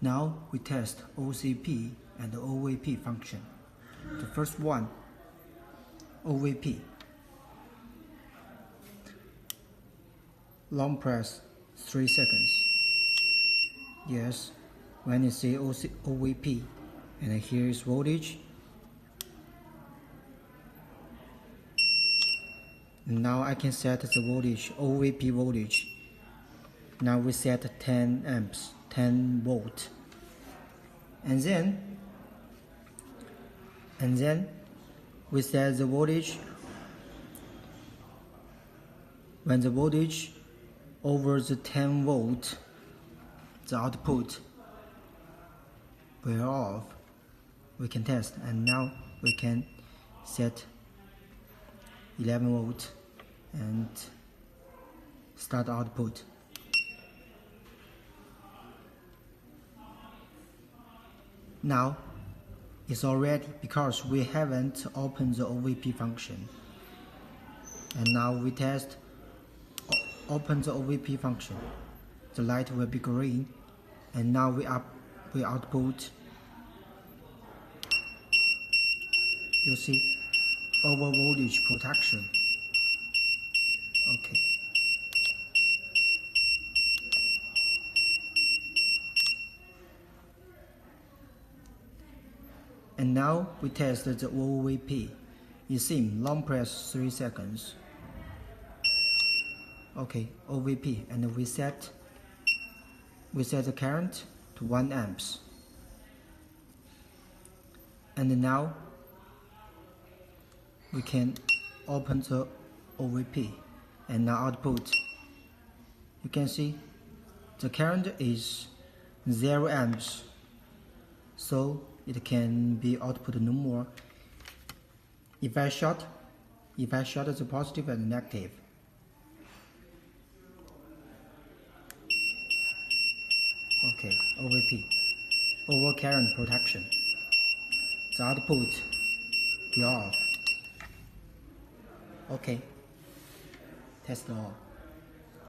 Now we test OCP and the OVP function. The first one, OVP. Long press 3 seconds. Yes, when you see OVP, and here is voltage. Now I can set the voltage, OVP voltage. Now we set 10 amps, 10 volt. And then we set the voltage. When the voltage over the 10 volt, the output will off. We can test, and now we can set 11 volt and start output. Now it's already because we haven't opened the OVP function. And now we test, open the OVP function. The light will be green, and now we output. You see, over voltage protection. Okay. And now we test the OVP. You see, long press 3 seconds. Okay, OVP, and we set the current to 1 amps. And now we can open the OVP, and now output. You can see the current is 0 amps, so it can be output no more. If I short the positive and negative. Okay, OVP, over current protection. The output be off. Okay, test all.